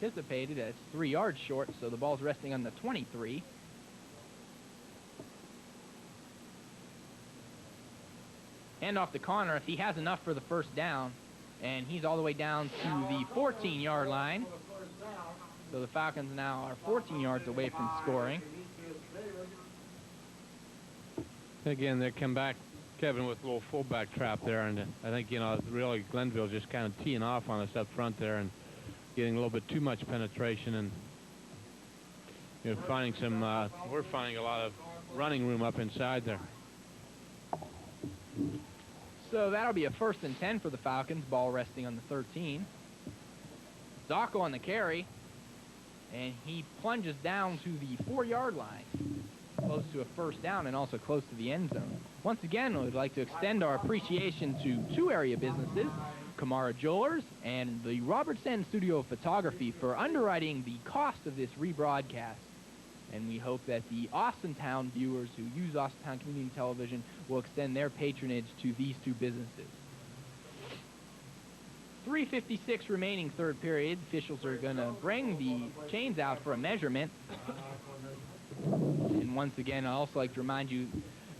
anticipated as 3 yards short, so the ball's resting on the 23. Hand off to Connor if he has enough for the first down, and he's all the way down to the 14-yard line. So the Falcons now are 14 yards away from scoring. Again, they come back, Kevin, with a little fullback trap there, and I think, you know, really Glenville just kind of teeing off on us up front there and getting a little bit too much penetration, and you know, finding some, we're finding a lot of running room up inside there. So that'll be a 1st and 10 for the Falcons, ball resting on the 13. Zacco on the carry, and he plunges down to the 4-yard line, close to a first down and also close to the end zone. Once again, we'd like to extend our appreciation to 2 area businesses, Kamara Jewelers and the Robertson Studio of Photography, for underwriting the cost of this rebroadcast. And we hope that the Austintown viewers who use Austintown Community Television will extend their patronage to these 2 businesses. 3:56 remaining third period. Officials are going to bring the chains out for a measurement. And once again, I'd also like to remind you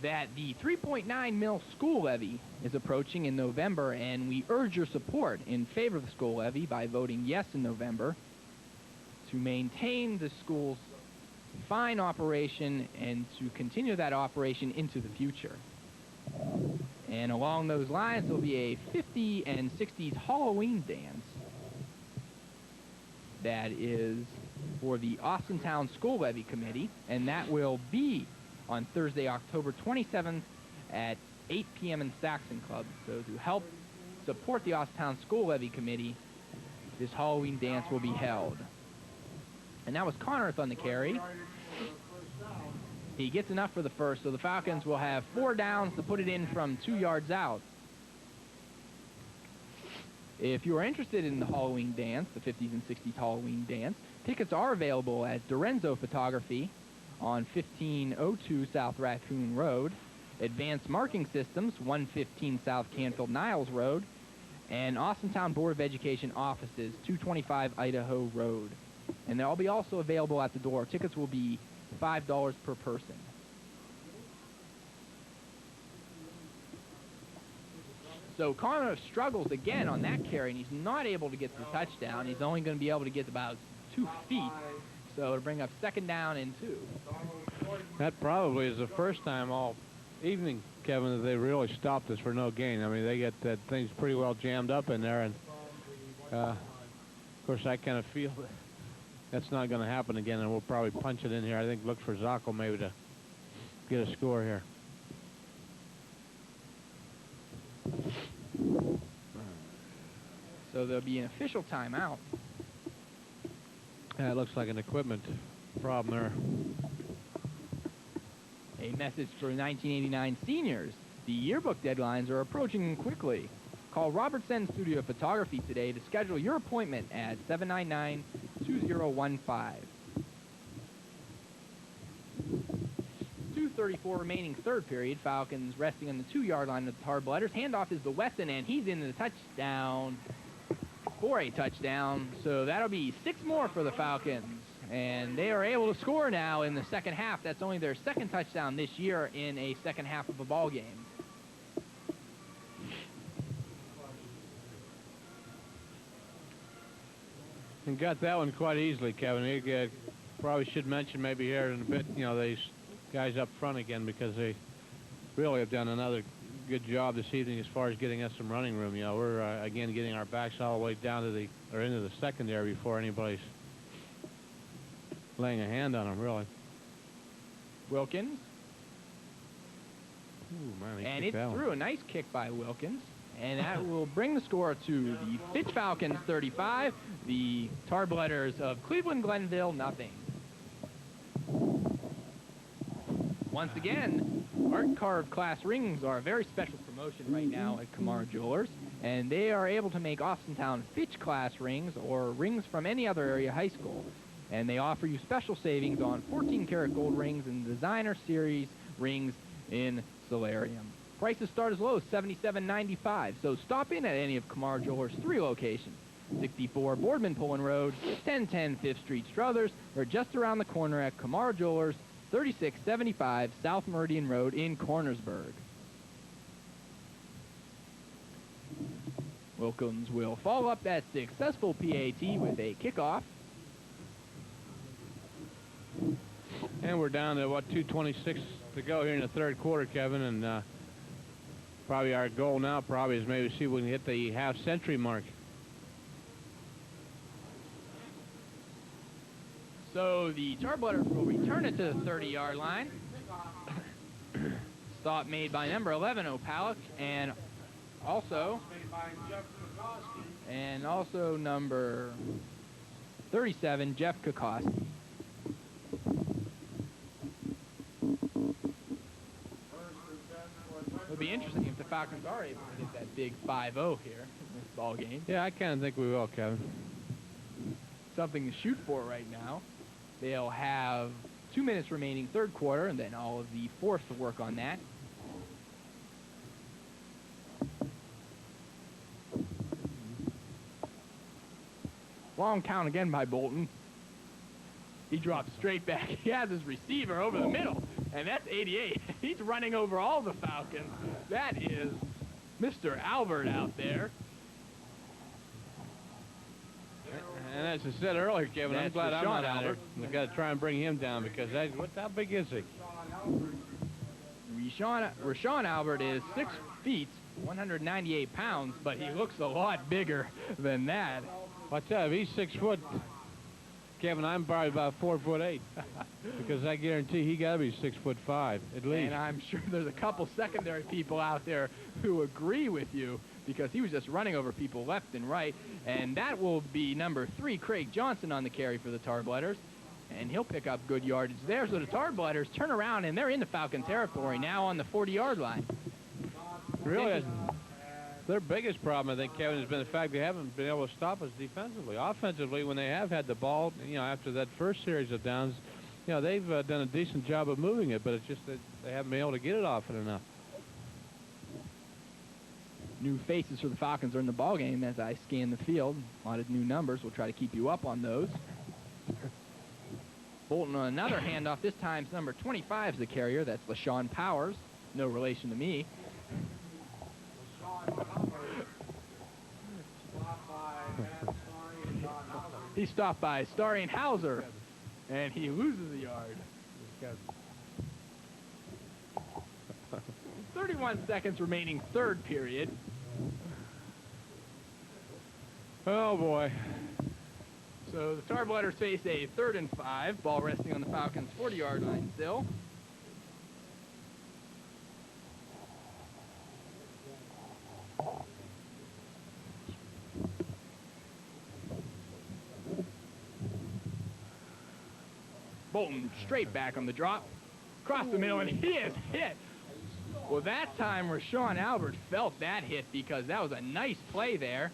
that the 3.9 mil school levy is approaching in November, and we urge your support in favor of the school levy by voting yes in November to maintain the school's fine operation and to continue that operation into the future. And along those lines, there'll be a 50s and 60s Halloween dance that is for the Austintown School Levy Committee, and that will be on Thursday, October 27th at 8 p.m. in Saxon Club. So to help support the Austintown School Levy Committee, this Halloween dance will be held. And that was Connorth on the carry. He gets enough for the first, so the Falcons will have 4 downs to put it in from 2 yards out. If you are interested in the Halloween dance, the 50s and 60s Halloween dance, tickets are available at Dorenzo Photography on 1502 South Raccoon Road, Advanced Marking Systems, 115 South Canfield Niles Road, and Austintown Board of Education offices, 225 Idaho Road. And they'll be also available at the door. Tickets will be $5 per person. So Connor struggles again on that carry, and he's not able to get the touchdown. He's only going to be able to get about 2 feet. So it'll bring up 2nd down and 2. That probably is the first time all evening, Kevin, that they really stopped us for no gain. I mean, they get that thing's pretty well jammed up in there, and of course I kind of feel that that's not going to happen again, and we'll probably punch it in here. I think look for Zacco maybe to get a score here. So there'll be an official timeout. Yeah, it looks like an equipment problem there. A message for 1989 seniors. The yearbook deadlines are approaching quickly. Call Robertson Studio Photography today to schedule your appointment at 799-2015. 2:34 remaining third period. Falcons resting on the 2-yard line of the Tar Blooders. Handoff is to Weston, and he's in the touchdown for a touchdown. So that'll be 6 more for the Falcons. And they are able to score now in the second half. That's only their 2nd touchdown this year in a second half of a ball game. And got that one quite easily, Kevin. You probably should mention maybe here in a bit, you know, these guys up front again, because they really have done another good job this evening as far as getting us some running room. You know, we're again getting our backs all the way down to the into the secondary before anybody's laying a hand on them, really. Wilkins. Ooh, man, and it's through. A nice kick by Wilkins. And that will bring the score to the Fitch Falcons 35, the Tar Blooders of Cleveland Glenville nothing. Once again, art carved class rings are a very special promotion right now at Kamara Jewelers, and they are able to make Austintown Fitch class rings or rings from any other area high school. And they offer you special savings on 14-karat gold rings and designer series rings in Solarium. Prices start as low as $77.95, so stop in at any of Kamara Jewelers' 3 locations. 64 Boardman Pullen Road, 1010 5th Street Struthers, or just around the corner at Kamar Jewelers, 3675 South Meridian Road in Cornersburg. Wilkins will follow up that successful PAT with a kickoff. And we're down to, what, 2:26 to go here in the third quarter, Kevin, and probably our goal now probably is maybe see if we can hit the half-century mark. So the Tarblooders will return it to the 30-yard line. Stop made by number 11, Opalik, and also number 37, Jeff Kokoski. It'll be interesting if the Falcons are able to get that big 5-0 here in this ball game. Yeah, I kind of think we will, Kevin. Something to shoot for right now. They'll have 2 minutes remaining third quarter, and then all of the fourth to work on that. Long count again by Bolton. He drops straight back. He has his receiver over the middle, and that's 88. He's running over all the Falcons. That is Mr. Albert out there. And as I said earlier, Kevin, I'm That's glad I'm not Rashawn out there. Albert. We've got to try and bring him down because how big is he? Rashawn Albert is 6 feet, 198 pounds, but he looks a lot bigger than that. I tell you, if he's 6 foot, Kevin, I'm probably about 4'8", because I guarantee he got to be 6'5" at least. And I'm sure there's a couple secondary people out there who agree with you, because he was just running over people left and right. And that will be number 3, Craig Johnson, on the carry for the Tarblooders. And he'll pick up good yardage there. So the Tarblooders turn around, and they're in the Falcon territory now on the 40-yard line. Really, their biggest problem, I think, Kevin, has been the fact they haven't been able to stop us defensively. Offensively, when they have had the ball, after that first series of downs, they've done a decent job of moving it, but it's just that they haven't been able to get it often enough. New faces for the Falcons are in the ballgame as I scan the field. A lot of new numbers. We'll try to keep you up on those. Bolton on another handoff. This time number 25 is the carrier. That's LaShawn Powers. No relation to me. He stopped by Starian Hauser, and he loses a yard. 31 seconds remaining third period. Oh, boy. So the Tarblooders face a 3rd and 5. Ball resting on the Falcons' 40-yard line still. Bolton straight back on the drop. Across the middle, and he is hit. Well, that time Rashawn Albert felt that hit because that was a nice play there.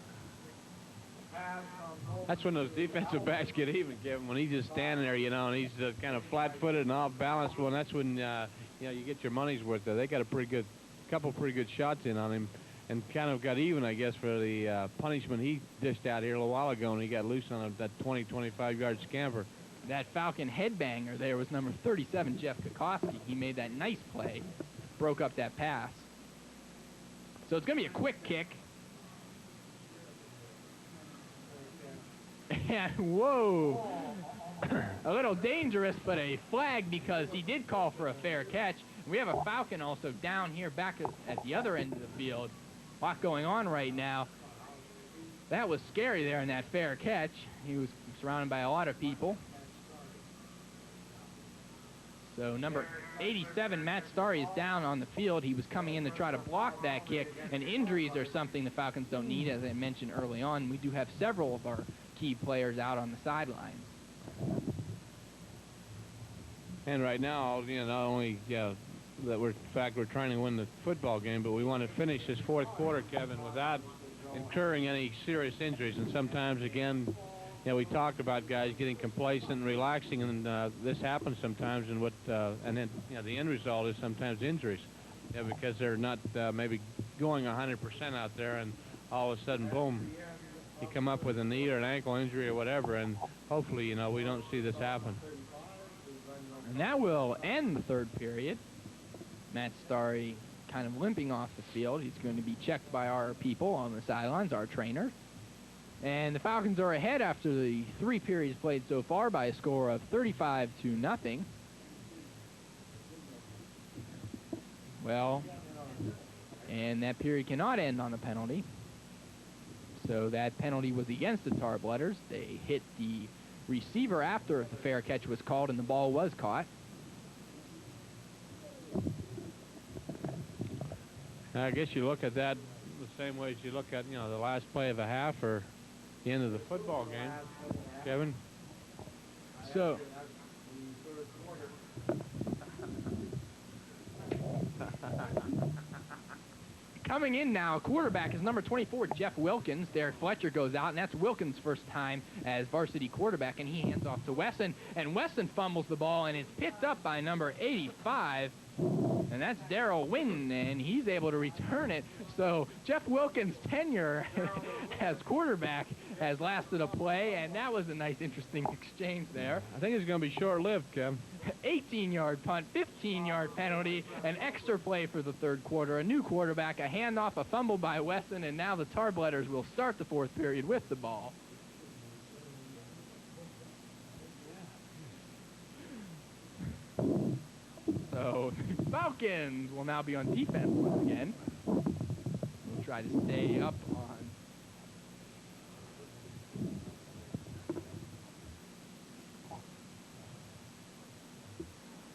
That's when those defensive backs get even, Kevin, when he's just standing there, and he's kind of flat-footed and off-balance. Well, that's when, you get your money's worth there. They got a couple pretty good shots in on him and kind of got even, I guess, for the punishment he dished out here a little while ago, and he got loose on that 20, 25-yard scamper. That Falcon headbanger there was number 37, Jeff Kokoski. He made that nice play, broke up that pass. So it's going to be a quick kick. And whoa, a little dangerous, but a flag because he did call for a fair catch. We have a Falcon also down here back at the other end of the field. A lot going on right now. That was scary there in that fair catch. He was surrounded by a lot of people. So number 87, Matt Starry, is down on the field. He was coming in to try to block that kick, and injuries are something the Falcons don't need, as I mentioned early on. We do have several of our key players out on the sidelines. And right now, not only that we're trying to win the football game, but we want to finish this fourth quarter, Kevin, without incurring any serious injuries. And sometimes, again, we talked about guys getting complacent and relaxing, and this happens sometimes. And then the end result is sometimes injuries, because they're not maybe going 100% out there, and all of a sudden, boom, you come up with a knee or an ankle injury or whatever, and hopefully, you know, we don't see this happen. And that will end the third period. Matt Starry kind of limping off the field. He's going to be checked by our people on the sidelines, our trainer. And the Falcons are ahead after the 3 periods played so far by a score of 35-0. Well, and that period cannot end on a penalty. So that penalty was against the Tarblooders. They hit the receiver after the fair catch was called and the ball was caught. I guess you look at that the same way as you look at, you know, the last play of a half or the end of the football game, Kevin. So coming in now, quarterback is number 24, Jeff Wilkins. Derek Fletcher goes out, and that's Wilkins' first time as varsity quarterback, and he hands off to Wesson. And Wesson fumbles the ball, and it's picked up by number 85, and that's Darrell Winton, and he's able to return it. So Jeff Wilkins' tenure as quarterback has lasted a play, and that was a nice, interesting exchange there. I think it's going to be short-lived, Kevin. 18-yard punt, 15-yard penalty, an extra play for the third quarter, a new quarterback, a handoff, a fumble by Wesson, and now the Tarblooders will start the fourth period with the ball. So Falcons will now be on defense once again. We'll try to stay up on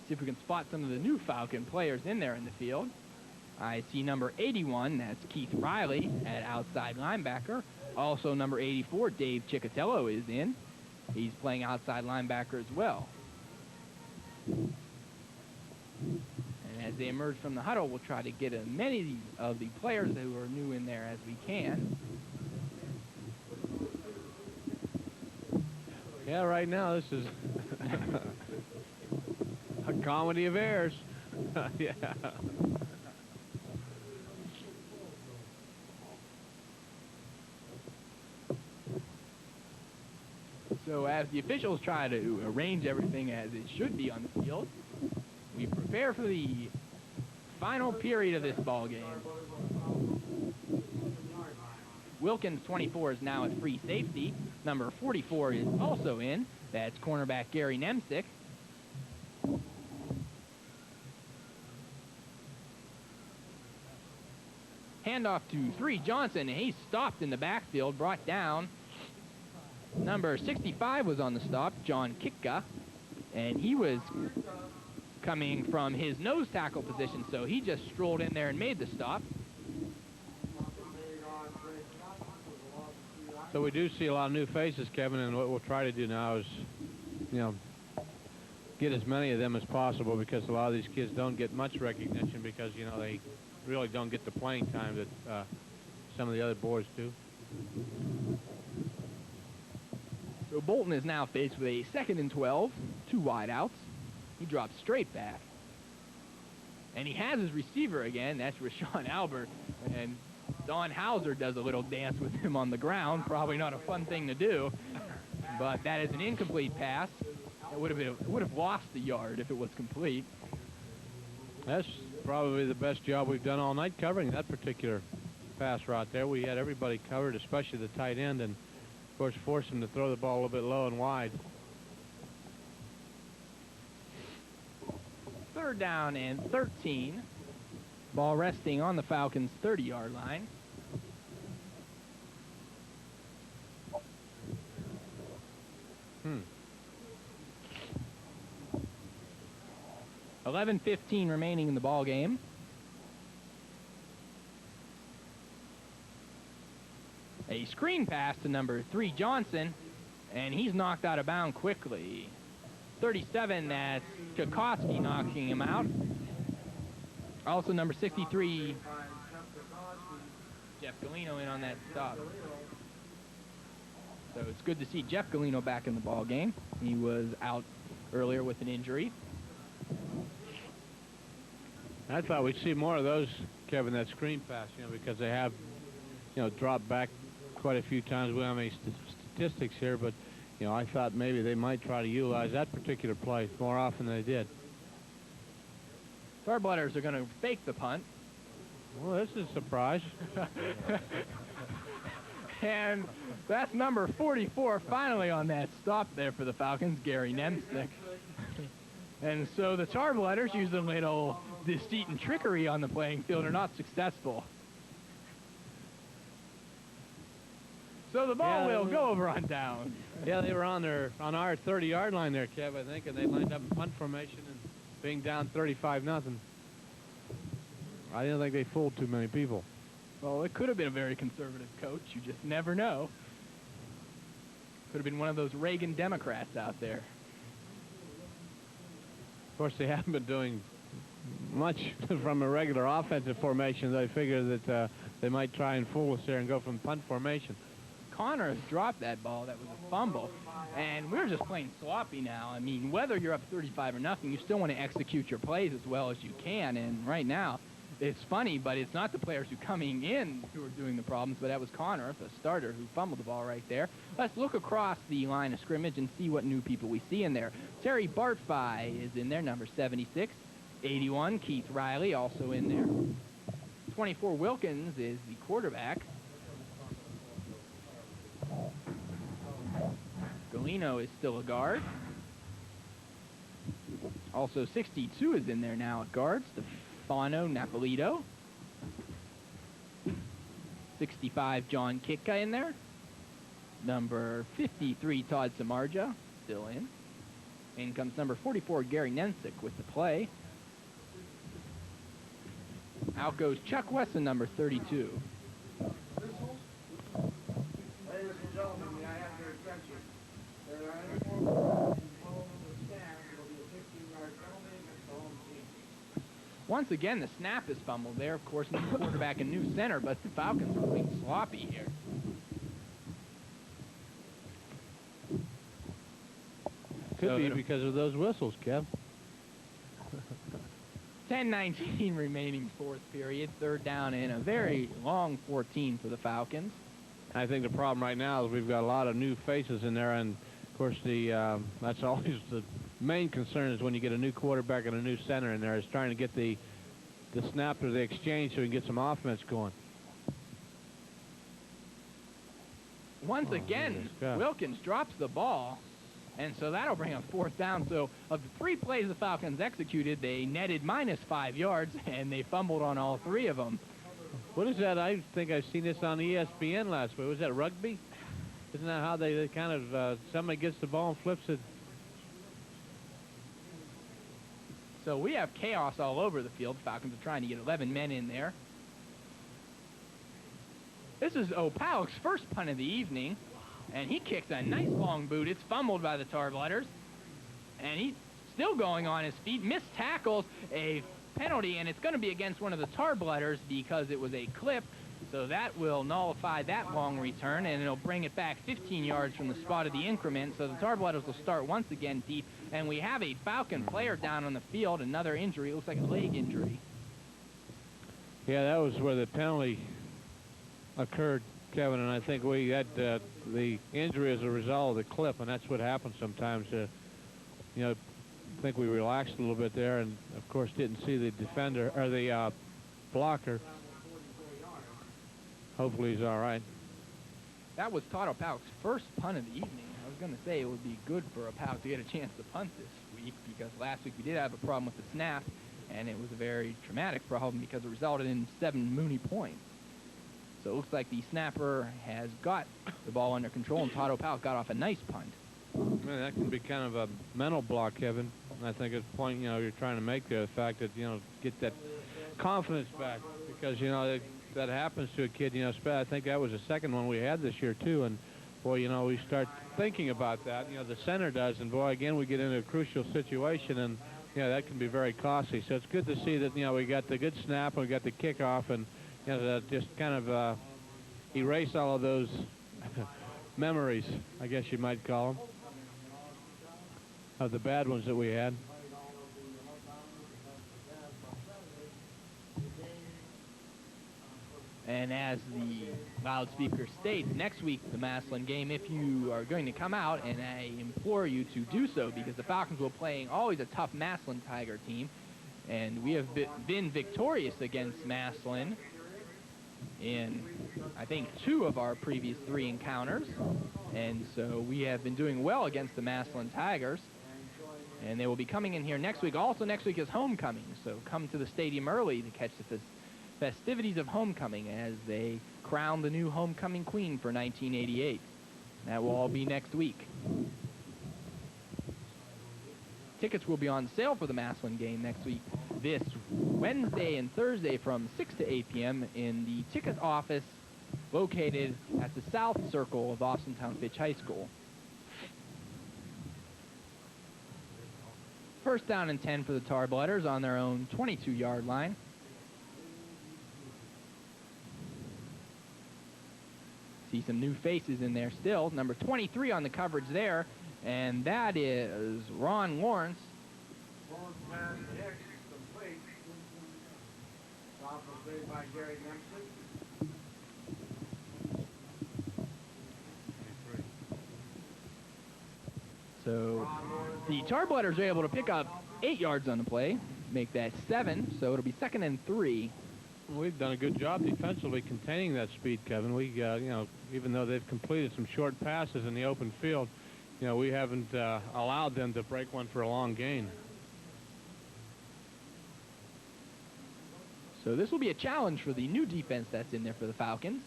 see if we can spot some of the new Falcon players in there in the field. I see number 81, that's Keith Riley at outside linebacker. Also number 84, Dave Chicatello is in. He's playing outside linebacker as well. And as they emerge from the huddle, we'll try to get as many of the players who are new in there as we can. Yeah, right now this is a comedy of errors. Yeah. So as the officials try to arrange everything as it should be on the field, we prepare for the final period of this ball game. Wilkins, 24, is now at free safety. Number 44 is also in. That's cornerback Gary Nemsick. Handoff to 3 Johnson, and he's stopped in the backfield, brought down. Number 65 was on the stop, John Kitka, and he was coming from his nose tackle position, so he just strolled in there and made the stop. So we do see a lot of new faces, Kevin, and what we'll try to do now is, you know, get as many of them as possible, because a lot of these kids don't get much recognition because, you know, they really don't get the playing time that some of the other boys do. So Bolton is now faced with a 2nd and 12, 2 wideouts. He drops straight back. And he has his receiver again, that's Rashawn Albert. And Don Hauser does a little dance with him on the ground. Probably not a fun thing to do. But that is an incomplete pass. It would have lost the yard if it was complete. That's probably the best job we've done all night covering that particular pass route there. We had everybody covered, especially the tight end, and of course forced him to throw the ball a little bit low and wide. 3rd down and 13. Ball resting on the Falcons' 30-yard line. Hmm. 11:15 remaining in the ball game. A screen pass to number 3 Johnson, and he's knocked out of bounds quickly. 37, that's Kokoski knocking him out. Also number 63, Jeff Galino in on that stop. So it's good to see Jeff Galino back in the ball game. He was out earlier with an injury. I thought we'd see more of those, Kevin, that screen pass, you know, because they have, you know, dropped back quite a few times. We don't have any statistics here, but you know, I thought maybe they might try to utilize that particular play more often than they did. Starblooders are going to fake the punt. Well, this is a surprise. And that's number 44 finally on that stop there for the Falcons, Gary Nemstick. And so the Starblooders, using a little deceit and trickery on the playing field, are not successful. So the ball will go over on down. Yeah, they were on our 30-yard line there, Kev, I think, and they lined up in punt formation and being down 35-0. I didn't think they fooled too many people. Well, it could have been a very conservative coach. You just never know. Could have been one of those Reagan Democrats out there. Of course, they haven't been doing much from a regular offensive formation. I figure that they might try and fool us there and go from punt formation. Connors dropped that ball. That was a fumble. And we're just playing sloppy now. I mean, whether you're up 35 or nothing, you still want to execute your plays as well as you can. And right now, it's funny, but it's not the players who are coming in who are doing the problems, but that was Connor, the starter, who fumbled the ball right there. Let's look across the line of scrimmage and see what new people we see in there. Terry Bartfi is in there, number 76. 81, Keith Riley, also in there. 24, Wilkins is the quarterback. Galino is still a guard. Also, 62 is in there now at guard. Stefano Napolito. 65, John Kitka in there. Number 53, Todd Samardzija, still in. In comes number 44, Gary Nensick with the play. Out goes Chuck Wesson, number 32. Once again, the snap is fumbled there. Of course, new quarterback and new center, but the Falcons are being sloppy here. Could be because of those whistles, Kev. 10:19 remaining fourth period. Third down and a very long 14 for the Falcons. I think the problem right now is we've got a lot of new faces in there, and of course that's always the main concern is when you get a new quarterback and a new center in there is trying to get the snap or the exchange so we can get some offense going. Once again, Wilkins drops the ball, and so that'll bring up fourth down. So of the 3 plays the Falcons executed, they netted -5 yards, and they fumbled on all 3 of them. What is that? I think I've seen this on ESPN last week. Was that rugby? Isn't that how they kind of, somebody gets the ball and flips it? So we have chaos all over the field. Falcons are trying to get 11 men in there. This is Opalek's first punt of the evening, and he kicks a nice long boot. It's fumbled by the Starblooders, and he's still going on his feet. Missed tackles, a penalty, and it's going to be against one of the Starblooders because it was a clip. So that will nullify that long return, and it'll bring it back 15 yards from the spot of the increment. So the Starblooders will start once again deep, and we have a Falcon player down on the field. Another injury. It looks like a leg injury. Yeah, that was where the penalty occurred, Kevin, and I think we had the injury as a result of the clip, and that's what happens sometimes. You know, I think we relaxed a little bit there, and of course didn't see the defender or the blocker. Hopefully he's all right. That was Todd Opalek's first punt of the evening. I was going to say it would be good for Opalek to get a chance to punt this week because last week we did have a problem with the snap, and it was a very traumatic problem because it resulted in 7 Mooney points. So it looks like the snapper has got the ball under control, and Todd Opalek got off a nice punt. Man, that can be kind of a mental block, Kevin. And I think it's the point, you know, you're trying to make there, the fact that, you know, get that confidence back because, you know, that happens to a kid, you know, I think that was the second one we had this year, too. And, boy, you know, we start thinking about that. You know, the center does. And, boy, again, we get into a crucial situation, and, you know, that can be very costly. So it's good to see that, you know, we got the good snap and we got the kickoff and, you know, just kind of erase all of those memories, I guess you might call them, of the bad ones that we had. And as the loudspeaker states, next week, the Massillon game, if you are going to come out, and I implore you to do so, because the Falcons will play always a tough Massillon Tiger team, and we have been victorious against Massillon in, I think, 2 of our previous 3 encounters, and so we have been doing well against the Massillon Tigers, and they will be coming in here next week. Also, next week is homecoming, so come to the stadium early to catch the festivities of homecoming as they crown the new homecoming queen for 1988. That will all be next week. Tickets will be on sale for the Massillon game next week, this Wednesday and Thursday from 6 to 8 p.m. in the ticket office located at the South Circle of Austintown Fitch High School. First down and 10 for the Tarblooders on their own 22-yard line. See some new faces in there still. Number 23 on the coverage there, and that is Ron Lawrence. By Gary Nemsick. So the Tarblooders are able to pick up 8 yards on the play, make that 7, so it'll be 2nd and 3. We've done a good job defensively containing that speed, Kevin. We, you know, even though they've completed some short passes in the open field, you know, we haven't allowed them to break one for a long gain. So this will be a challenge for the new defense that's in there for the Falcons.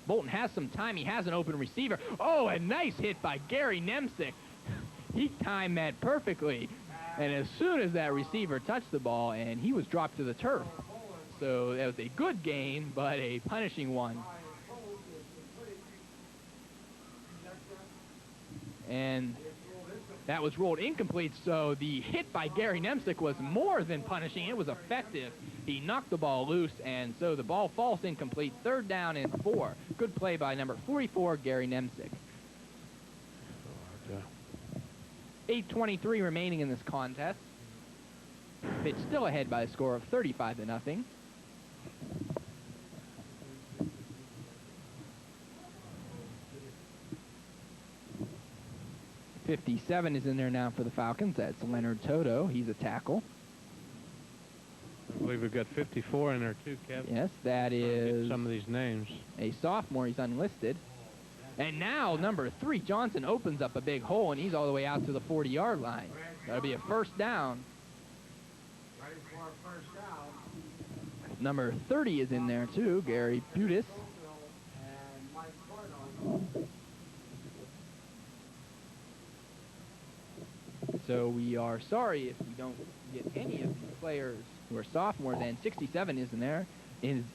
Bolton has some time. He has an open receiver. Oh, a nice hit by Gary Nemsick. He timed that perfectly. And as soon as that receiver touched the ball, and he was dropped to the turf. So that was a good gain, but a punishing one. And that was rolled incomplete, so the hit by Gary Nemsick was more than punishing. It was effective. He knocked the ball loose, and so the ball falls incomplete. 3rd down and 4. Good play by number 44, Gary Nemsick. 8:23 remaining in this contest. Fitch still ahead by a score of 35-0. 57 is in there now for the Falcons. That's Leonard Toto. He's a tackle. I believe we've got 54 in there too, Kevin. Yes, that is some of these names. A sophomore. He's unlisted. And now number 3, Johnson, opens up a big hole, and he's all the way out to the 40-yard line. That'll be a 1st down. Ready for a 1st down. Number 30 is in there too, Gary Budis. And Mike Cordon. So we are sorry if we don't get any of the players who are sophomores, and 67 is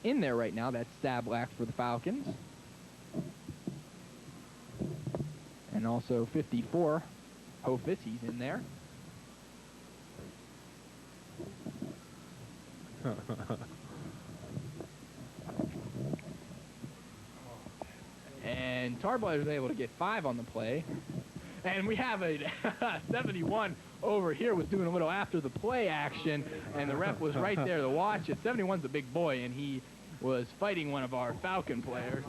in there right now. That's Sablak for the Falcons. And also 54, Hofis, he's in there. And Tarblooders was able to get 5 on the play. And we have a 71 over here was doing a little after the play action, and the ref was right there to watch it. 71's a big boy, and he was fighting one of our Falcon players.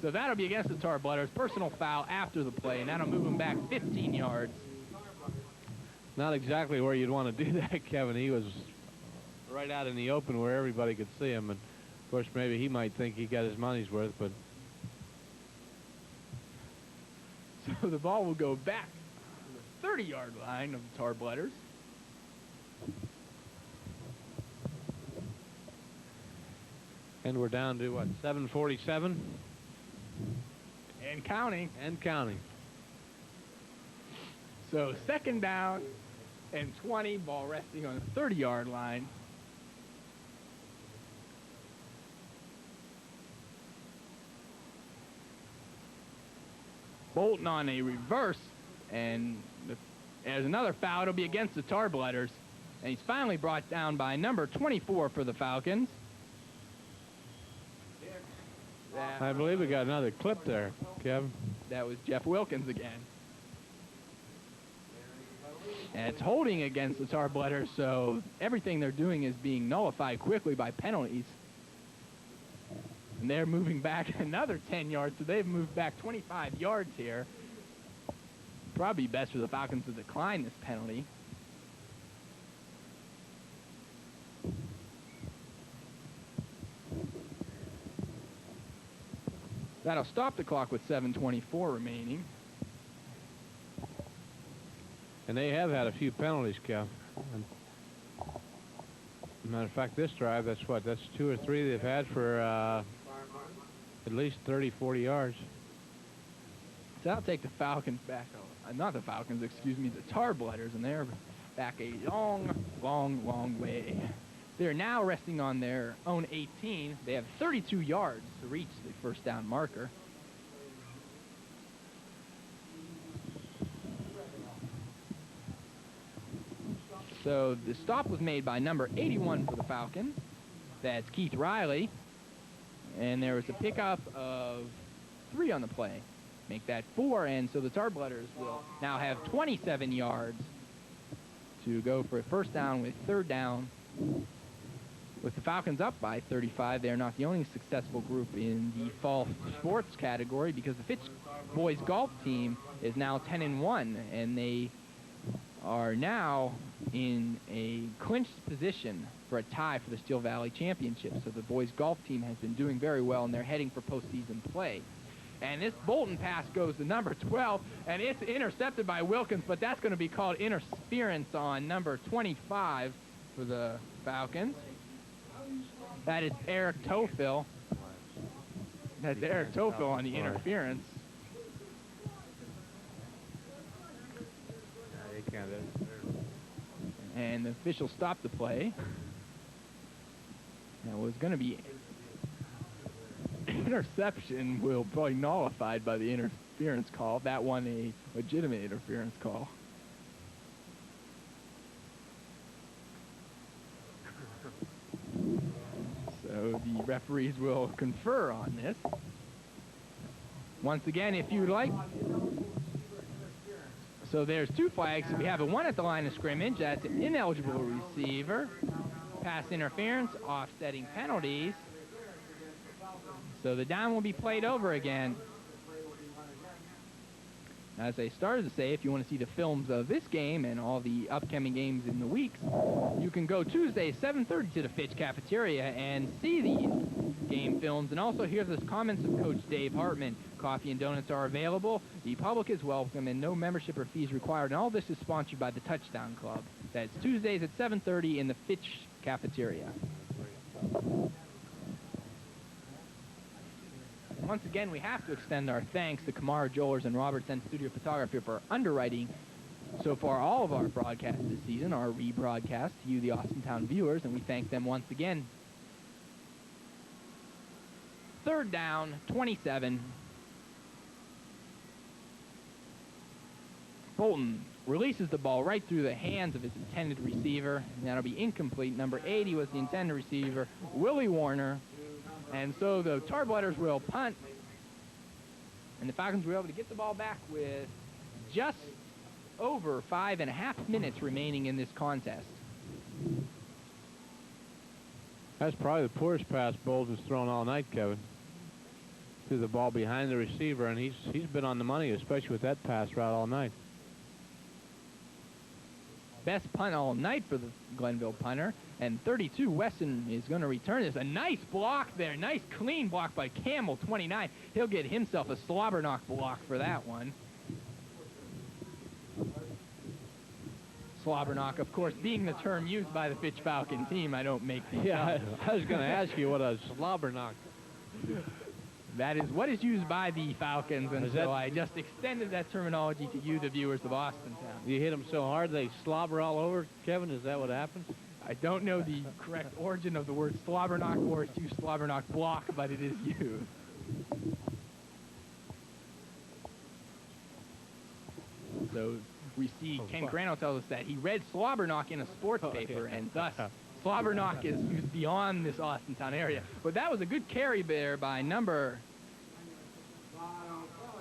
So that'll be against the Tarblooders. Personal foul after the play, and that'll move him back 15 yards. Not exactly where you'd want to do that, Kevin. He was right out in the open where everybody could see him, and of course maybe he might think he got his money's worth, but so the ball will go back to the 30-yard line of the Tarblooders. And we're down to what, 7:47? And counting. And counting. So 2nd down and 20, ball resting on the 30-yard line. Bolton on a reverse, and there's another foul. It'll be against the Tarblooders, and he's finally brought down by number 24 for the Falcons. I believe we got another clip there, Kevin. That was Jeff Wilkins again. And it's holding against the Tarbletters, so everything they're doing is being nullified quickly by penalties. And they're moving back another 10 yards, so they've moved back 25 yards here. Probably best for the Falcons to decline this penalty. That'll stop the clock with 7:24 remaining. And they have had a few penalties, Kev. And matter of fact, this drive, that's 2 or 3 they've had for at least 30, 40 yards. So that'll take the Falcons back, not the Falcons, excuse me, the Tarbletters, and they're back a long, long, long way. They're now resting on their own 18. They have 32 yards to reach the first down marker. So the stop was made by number 81 for the Falcons. That's Keith Riley. And there was a pickup of 3 on the play. Make that 4, and so the Tarbletters will now have 27 yards to go for a first down with 3rd down. With the Falcons up by 35, they're not the only successful group in the fall sports category, because the Fitch boys golf team is now 10-1, and they are now in a clinched position for a tie for the Steel Valley Championship. So the boys golf team has been doing very well, and they're heading for postseason play. And this Bolton pass goes to number 12, and it's intercepted by Wilkins, but that's going to be called interference on number 25 for the Falcons. That is Eric Tofill. That's Eric Tofill on the interference. And the official stopped the play. That was going to be interception, will probably nullified by the interference call. That one a legitimate interference call. So the referees will confer on this. Once again, if you'd like. So there's 2 flags. We have a 1 at the line of scrimmage. That's an ineligible receiver. Pass interference, offsetting penalties. So the down will be played over again. As I started to say, if you want to see the films of this game and all the upcoming games in the weeks, you can go Tuesday, 7:30 to the Fitch cafeteria and see these game films and also hear the comments of Coach Dave Hartman. Coffee and donuts are available. The public is welcome and no membership or fees required. And all this is sponsored by the Touchdown Club. That's Tuesdays at 7:30 in the Fitch cafeteria. Once again, we have to extend our thanks to Kamara Jewelers and Robertson Studio Photography for underwriting so far all of our broadcasts this season, our rebroadcast to you, the Austintown viewers, and we thank them once again. 3rd down, 27. Bolton releases the ball right through the hands of his intended receiver, and that'll be incomplete. Number 80 was the intended receiver, Willie Warner. And so the Tarbletters will punt, and the Falcons were able to get the ball back with just over 5.5 minutes remaining in this contest. That's probably the poorest pass Bolton's thrown all night, Kevin. Threw the ball behind the receiver, and he's been on the money, especially with that pass route all night. Best punt all night for the Glenville punter. And 32, Weston is going to return this. A nice block there. Nice clean block by Campbell, 29. He'll get himself a slobber knock block for that one. Slobber knock, of course, being the term used by the Fitch Falcon team. I don't make these up. I was going to ask you what a slobber knock. That is what is used by the Falcons, and so I just extended that terminology to you, the viewers of Austintown. You hit them so hard they slobber all over, Kevin? Is that what happens? I don't know the correct origin of the word slobber knock or to slobber knock block, but it is used. So we see Ken Grano tells us that he read slobber knock in a sports paper, and thus slobber knock is used beyond this Austintown area. But that was a good carry there by number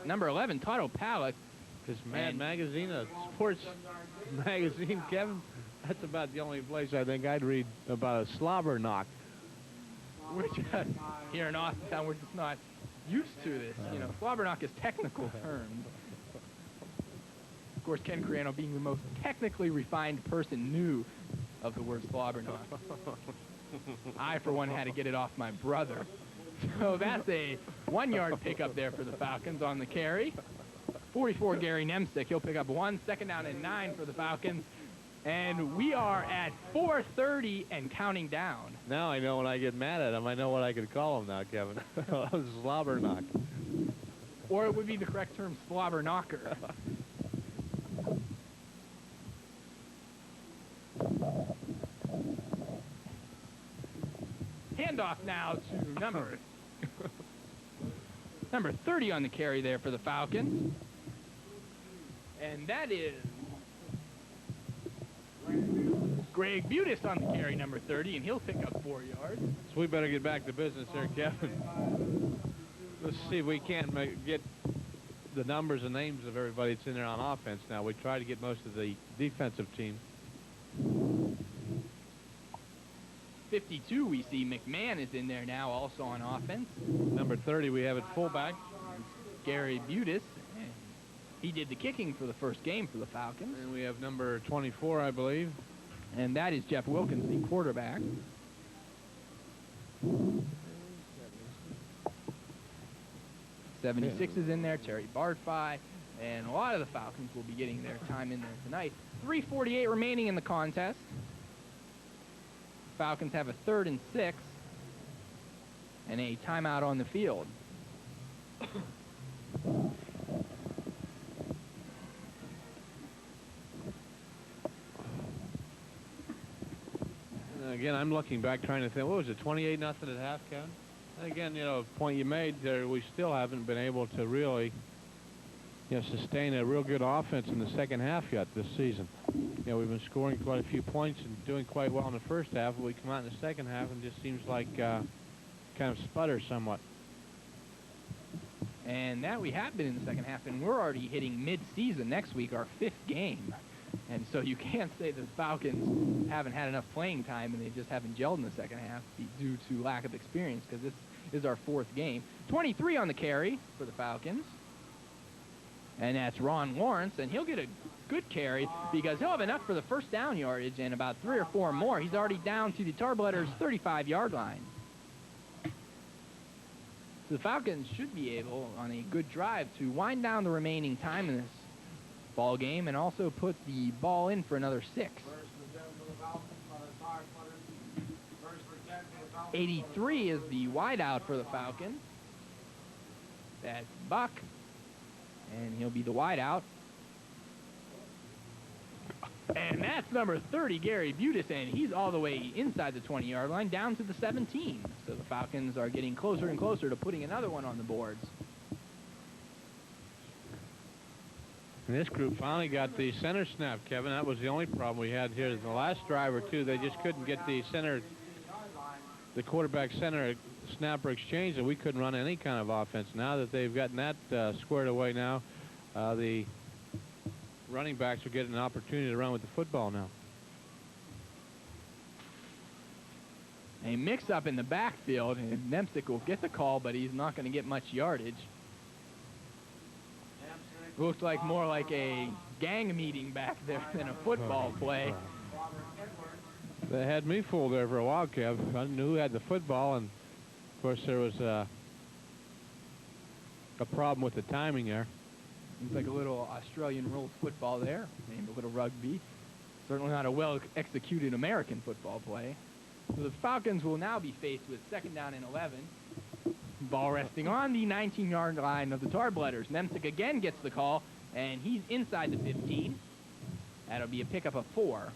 11, Todd O'Palak, Is Mad And- Magazine a sports magazine, Kevin? That's about the only place I think I'd read about a slobber knock. We're just, here in Austintown, we're just not used to this. You know, slobber knock is technical terms. Of course, Ken Carano, being the most technically refined person, knew of the word slobber knock. I, for one, had to get it off my brother. So that's a 1-yard pickup there for the Falcons on the carry. 44, Gary Nemsick. He'll pick up 1. Second down and 9 for the Falcons. And we are at 4:30 and counting down. Now I know when I get mad at him, I know what I could call him now, Kevin. Slobber knock. Or it would be the correct term, slobber knocker. Handoff now to number 30 on the carry there for the Falcons. And that is Greg Butis on the carry, number 30, and he'll pick up 4 yards. So we better get back to business there, Kevin. Let's see if we can't get the numbers and names of everybody that's in there on offense now. We try to get most of the defensive team. 52, we see McMahon is in there now, also on offense. Number 30, we have at fullback. Gary Butis. He did the kicking for the first game for the Falcons. And we have number 24, I believe. And that is Jeff Wilkins, the quarterback. 76 is in there, Terry Bartfi, and a lot of the Falcons will be getting their time in there tonight. 3:48 remaining in the contest. Falcons have a 3rd and 6 and a timeout on the field. Again, I'm looking back trying to think, what was it, 28-0 at half, Kevin? And again, you know, point you made there, we still haven't been able to really, you know, sustain a real good offense in the second half yet this season. You know, we've been scoring quite a few points and doing quite well in the first half, but we come out in the second half and just seems like kind of sputter somewhat. And that we have been in the second half, and we're already hitting mid-season next week, our 5th game. And so you can't say the Falcons haven't had enough playing time and they just haven't gelled in the second half due to lack of experience, because this is our 4th game. 23 on the carry for the Falcons. And that's Ron Lawrence, and he'll get a good carry because he'll have enough for the first down yardage and about 3 or 4 more. He's already down to the Tarbletters' 35-yard line. So the Falcons should be able, on a good drive, to wind down the remaining time in this ball game and also put the ball in for another 6. 83 is the wideout for the Falcons. That's Buck, and he'll be the wideout. And that's number 30, Gary Butis, and he's all the way inside the 20-yard line, down to the 17. So the Falcons are getting closer and closer to putting another one on the boards. And this group finally got the center snap, Kevin. That was the only problem we had here. The last drive or two, they just couldn't get the center, the quarterback center snapper exchange, and we couldn't run any kind of offense. Now that they've gotten that squared away now, the running backs are getting an opportunity to run with the football now. A mix-up in the backfield, and Nemsick will get the call, but he's not going to get much yardage. Looks like more like a gang meeting back there than a football play. They had me fooled there for a while, Kev. I knew who had the football, and of course there was a problem with the timing there. Looks like a little Australian rules football there, named a little rugby. Certainly not a well-executed American football play. So the Falcons will now be faced with 2nd down and 11. Ball resting on the 19-yard line of the Tarbletters. Nemsick again gets the call, and he's inside the 15. That'll be a pickup of 4.